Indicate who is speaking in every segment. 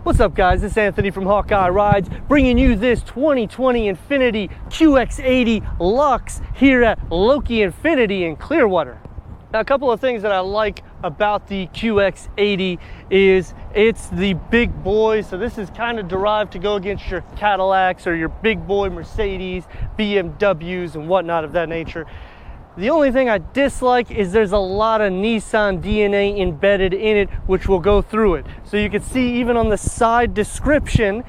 Speaker 1: What's up guys, it's Anthony from Hawkeye Rides, bringing you this 2020 Infiniti QX80 Luxe here at Loki Infiniti in Clearwater. Now, a couple of things that I like about the QX80 is it's the big boy, so this is kind of derived to go against your Cadillacs or your big boy Mercedes, BMWs and whatnot of that nature. The only thing I dislike is there's a lot of Nissan DNA embedded in it, which will go through it. So you can see even on the side description,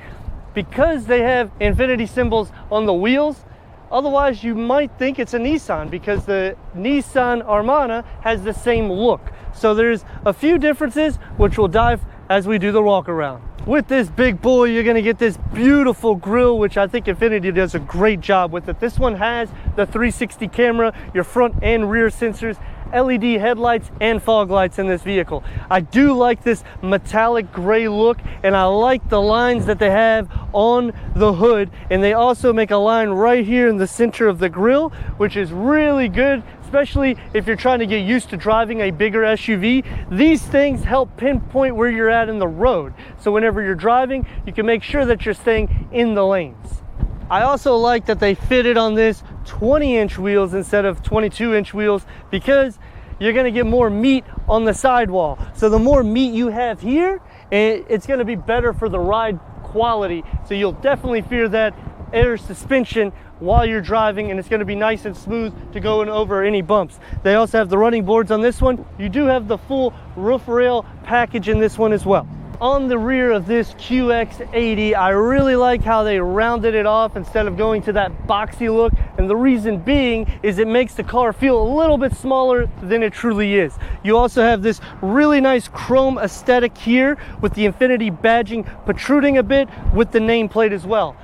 Speaker 1: because they have Infiniti symbols on the wheels, otherwise you might think it's a Nissan because the Nissan Armada has the same look. So there's a few differences which we'll dive as we do the walk around. With this big boy, you're gonna get this beautiful grille, which I think Infiniti does a great job with it. This one has the 360 camera, your front and rear sensors, LED headlights and fog lights in this vehicle. I do like this metallic gray look, and I like the lines that they have on the hood, and they also make a line right here in the center of the grille, which is really good, especially if you're trying to get used to driving a bigger SUV. These things help pinpoint where you're at in the road, so whenever you're driving, you can make sure that you're staying in the lanes. I also like that they fitted on this 20-inch wheels instead of 22-inch wheels, because you're going to get more meat on the sidewall. So the more meat you have here, it's going to be better for the ride quality. So you'll definitely feel that air suspension while you're driving, and it's going to be nice and smooth to go in over any bumps. They also have the running boards on this one. You do have the full roof rail package in this one as well. On the rear of this QX80, I really like how they rounded it off instead of going to that boxy look, and the reason being is it makes the car feel a little bit smaller than it truly is. You also have this really nice chrome aesthetic here with the Infiniti badging protruding a bit with the nameplate as well.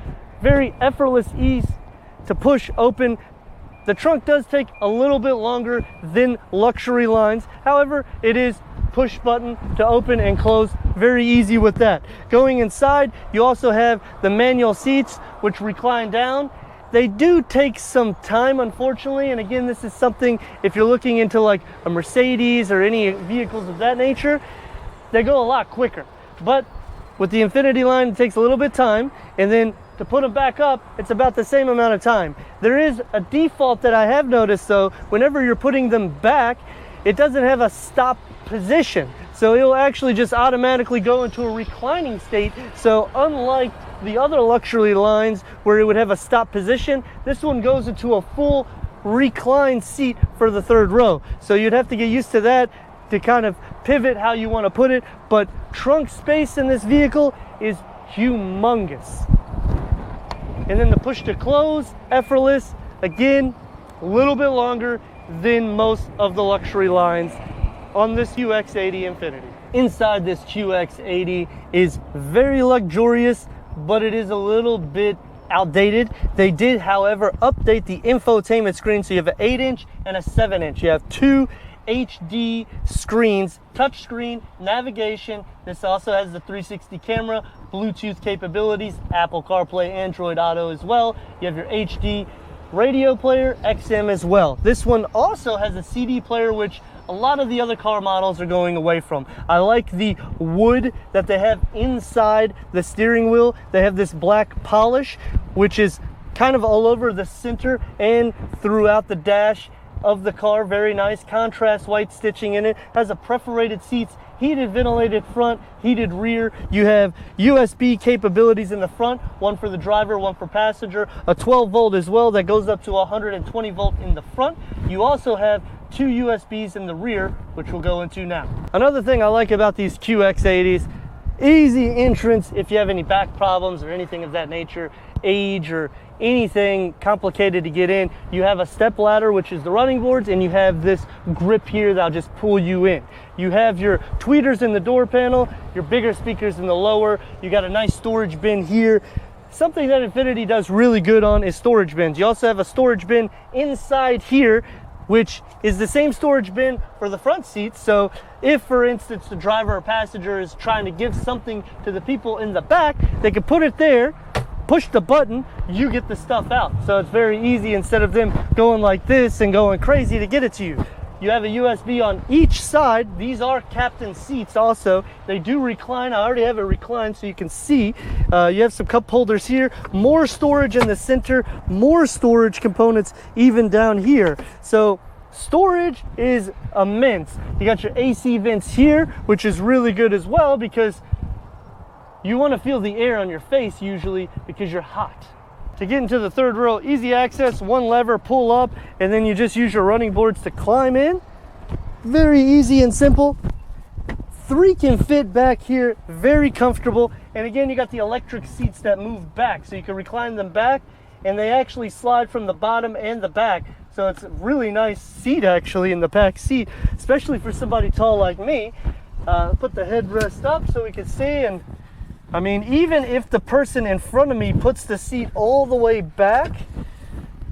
Speaker 1: Very effortless ease to push open. The trunk does take a little bit longer than luxury lines, however it is push button to open and close, very easy with that. Going inside, you also have the manual seats which recline down. They do take some time, unfortunately, and again, this is something if you're looking into like a Mercedes or any vehicles of that nature, they go a lot quicker. But with the Infiniti line, it takes a little bit of time, and then to put them back up, it's about the same amount of time. There is a default that I have noticed though, whenever you're putting them back, it doesn't have a stop position. So it'll actually just automatically go into a reclining state. So unlike the other luxury lines where it would have a stop position, this one goes into a full reclined seat for the third row. So you'd have to get used to that to kind of pivot how you want to put it. But trunk space in this vehicle is humongous. And then the push to close, effortless, again, a little bit longer than most of the luxury lines on this QX80 Infiniti. Inside this QX80 is very luxurious, but it is a little bit outdated. They did, however, update the infotainment screen, so you have an 8-inch and a 7-inch. You have two HD screens, touch screen, navigation. This also has the 360 camera, Bluetooth capabilities, Apple CarPlay, Android Auto as well. You have your HD radio player, XM as well. This one also has a CD player, which a lot of the other car models are going away from. I like the wood that they have inside the steering wheel. They have this black polish, which is kind of all over the center and throughout the dash of the car. Very nice contrast white stitching in it. Has a perforated seats, heated ventilated front, heated rear. You have USB capabilities in the front, one for the driver, one for passenger, a 12 volt as well that goes up to 120 volt in the front. You also have two USBs in the rear, which we'll go into now. Another thing I like about these QX80s, easy entrance if you have any back problems or anything of that nature, age or anything complicated to get in. You have a step ladder, which is the running boards, and you have this grip here that'll just pull you in. You have your tweeters in the door panel, your bigger speakers in the lower. You got a nice storage bin here. Something that Infiniti does really good on is storage bins. You also have a storage bin inside here, which is the same storage bin for the front seats. So if, for instance, the driver or passenger is trying to give something to the people in the back, they can put it there, push the button, you get the stuff out. So it's very easy instead of them going like this and going crazy to get it to you. You have a USB on each side. These are captain seats also. They do recline. I already have it reclined so you can see. You have some cup holders here, more storage in the center, more storage components even down here. So storage is immense. You got your AC vents here, which is really good as well because you want to feel the air on your face usually because you're hot. To get into the third row, easy access, one lever, pull up, and then you just use your running boards to climb in. Very easy and simple. 3 can fit back here, very comfortable. And again, you got the electric seats that move back, so you can recline them back, and they actually slide from the bottom and the back. So it's a really nice seat actually in the back seat, especially for somebody tall like me. Put the headrest up so we can see, and I mean, even if the person in front of me puts the seat all the way back,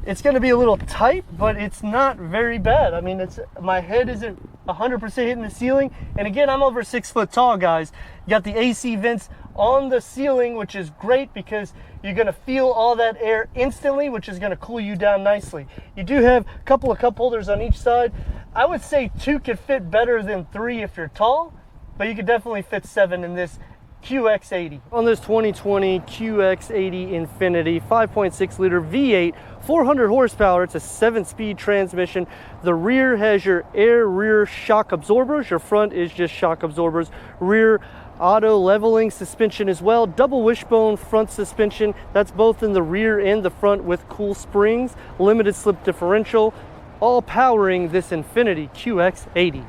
Speaker 1: it's going to be a little tight, but it's not very bad. I mean, my head isn't 100% hitting the ceiling. And again, I'm over 6 foot tall, guys. You got the AC vents on the ceiling, which is great because you're going to feel all that air instantly, which is going to cool you down nicely. You do have a couple of cup holders on each side. I would say 2 could fit better than 3 if you're tall, but you could definitely fit 7 in this QX80. On this 2020 QX80 Infiniti 5.6 liter V8, 400 horsepower. It's a 7-speed transmission. The rear has your rear shock absorbers. Your front is just shock absorbers. Rear auto leveling suspension as well. Double wishbone front suspension. That's both in the rear and the front with cool springs. Limited slip differential. All powering this Infiniti QX80.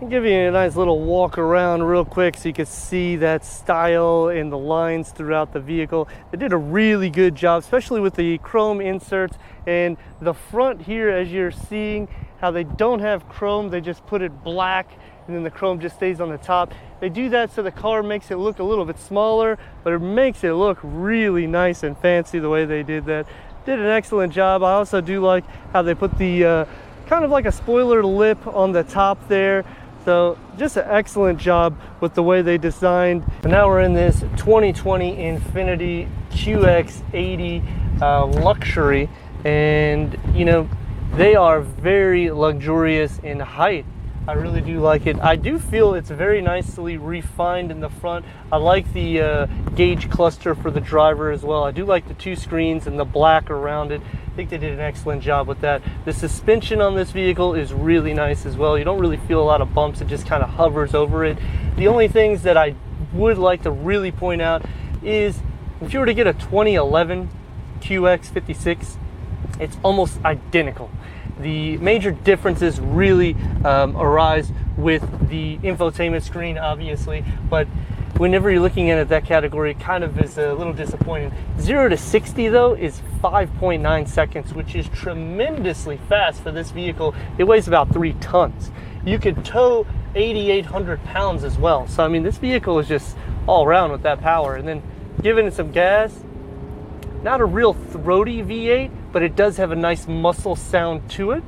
Speaker 1: I'll give you a nice little walk around real quick so you can see that style and the lines throughout the vehicle. They did a really good job, especially with the chrome inserts and the front here. As you're seeing how they don't have chrome, they just put it black and then the chrome just stays on the top. They do that so the car makes it look a little bit smaller, but it makes it look really nice and fancy the way they did that. Did an excellent job. I also do like how they put the kind of like a spoiler lip on the top there. So just an excellent job with the way they designed. And now we're in this 2020 Infiniti QX80 Luxury. And you know, they are very luxurious in height. I really do like it. I do feel it's very nicely refined in the front. I like the gauge cluster for the driver as well. I do like the 2 screens and the black around it. I think they did an excellent job with that. The suspension on this vehicle is really nice as well. You don't really feel a lot of bumps. It just kind of hovers over it. The only things that I would like to really point out is if you were to get a 2011 QX56, it's almost identical. The major differences really arise with the infotainment screen, obviously, but whenever you're looking at it, that category, it kind of is a little disappointing. 0 to 60 though is 5.9 seconds, which is tremendously fast for this vehicle. It weighs about 3 tons. You could tow 8,800 pounds as well. So I mean, this vehicle is just all around with that power. And then giving it some gas, not a real throaty V8, but it does have a nice muscle sound to it.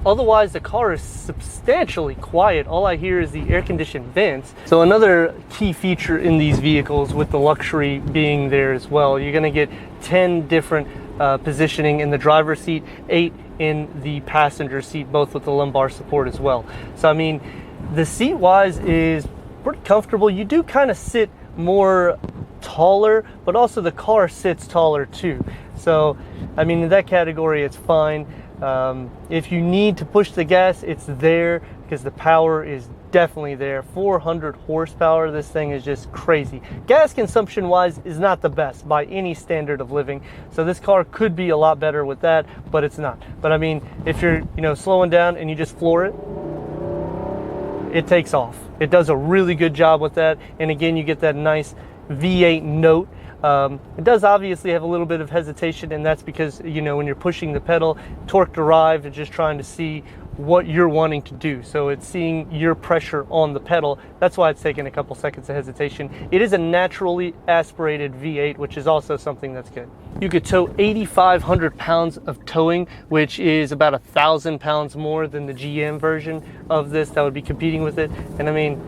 Speaker 1: Otherwise, the car is substantially quiet. All I hear is the air-conditioned vents. So another key feature in these vehicles, with the luxury being there as well, you're gonna get 10 different positioning in the driver's seat, 8 in the passenger seat, both with the lumbar support as well. So I mean, the seat-wise is pretty comfortable. You do kind of sit more taller, but also the car sits taller too. So I mean, in that category, it's fine. If you need to push the gas, it's there because the power is definitely there. 400 horsepower. This thing is just crazy. Gas consumption wise is not the best by any standard of living. So this car could be a lot better with that, but it's not. But I mean, if you're, slowing down and you just floor it, it takes off. It does a really good job with that. And again, you get that nice V8 note. It does obviously have a little bit of hesitation, and that's because, when you're pushing the pedal, torque derived, and just trying to see what you're wanting to do. So it's seeing your pressure on the pedal. That's why it's taking a couple seconds of hesitation. It is a naturally aspirated V8, which is also something that's good. You could tow 8,500 pounds of towing, which is about 1,000 pounds more than the GM version of this that would be competing with it. And I mean,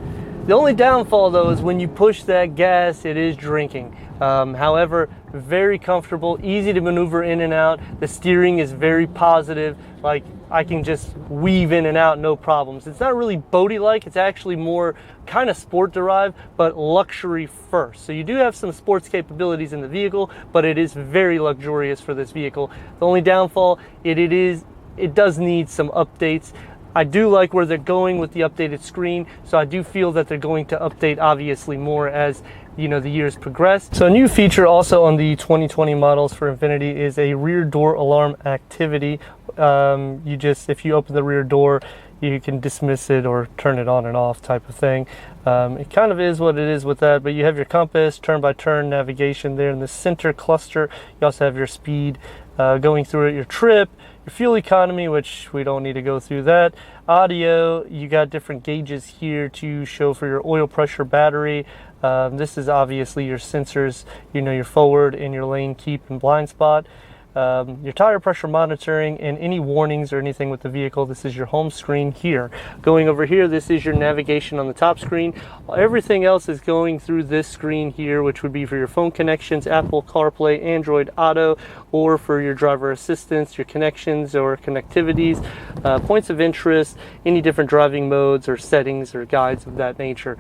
Speaker 1: the only downfall though is when you push that gas, it is drinking. However, very comfortable, easy to maneuver in and out. The steering is very positive. Like, I can just weave in and out, no problems. It's not really boaty-like, it's actually more kind of sport derived, but luxury first. So you do have some sports capabilities in the vehicle, but it is very luxurious for this vehicle. The only downfall, it does need some updates. I do like where they're going with the updated screen, so I do feel that they're going to update obviously more as the years progress. So a new feature also on the 2020 models for Infiniti is a rear door alarm activity. If you open the rear door, you can dismiss it or turn it on and off type of thing. It kind of is what it is with that, but you have your compass, turn-by-turn navigation there in the center cluster. You also have your speed going through it, your trip, your fuel economy, which we don't need to go through that. Audio, you got different gauges here to show for your oil pressure, battery. This is obviously your sensors, your forward and your lane keep and blind spot. Your tire pressure monitoring and any warnings or anything with the vehicle. This is your home screen here. Going over here, this is your navigation on the top screen. Everything else is going through this screen here, which would be for your phone connections, Apple CarPlay, Android Auto, or for your driver assistance, your connections or connectivities, points of interest, any different driving modes or settings or guides of that nature.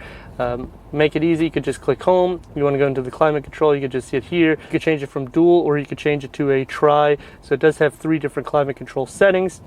Speaker 1: Make it easy, you could just click home. You want to go into the climate control, you could just hit here. You could change it from dual or you could change it to a tri. So it does have 3 different climate control settings.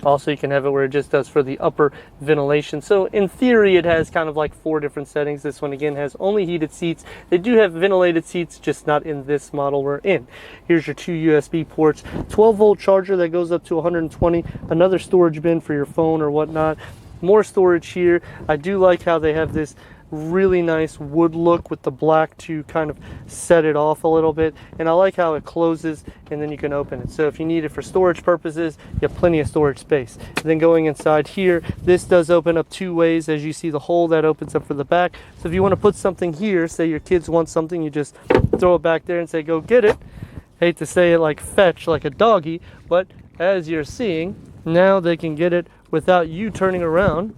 Speaker 1: Also, you can have it where it just does for the upper ventilation. So in theory, it has kind of like 4 different settings. This one again has only heated seats. They do have ventilated seats, just not in this model we're in. Here's your 2 USB ports, 12-volt charger that goes up to 120, another storage bin for your phone or whatnot. More storage here. I do like how they have this really nice wood look with the black to kind of set it off a little bit, and I like how it closes and then you can open it. So if you need it for storage purposes, you have plenty of storage space. And then going inside here, this does open up 2 ways. As you see, the hole that opens up for the back. So if you want to put something here, say your kids want something, you just throw it back there and say go get it. Hate to say it like fetch, like a doggy, but as you're seeing, now they can get it without you turning around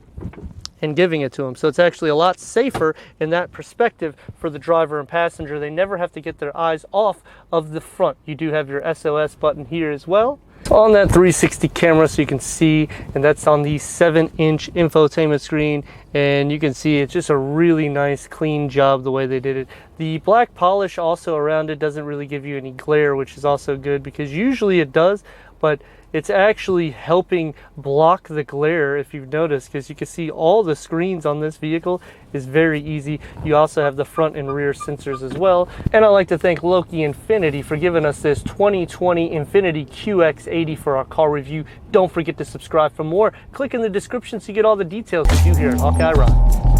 Speaker 1: and giving it to them. So it's actually a lot safer in that perspective for the driver and passenger. They never have to get their eyes off of the front. You do have your SOS button here as well. On that 360 camera, so you can see, and that's on the 7-inch infotainment screen, and you can see it's just a really nice clean job the way they did it. The black polish also around it doesn't really give you any glare, which is also good because usually it does, but it's actually helping block the glare if you've noticed, because you can see all the screens on this vehicle is very easy. You also have the front and rear sensors as well. And I'd like to thank Loki Infiniti for giving us this 2020 Infiniti QX80 for our car review. Don't forget to subscribe for more. Click in the description so you get all the details we do here at Hawkeye Rides.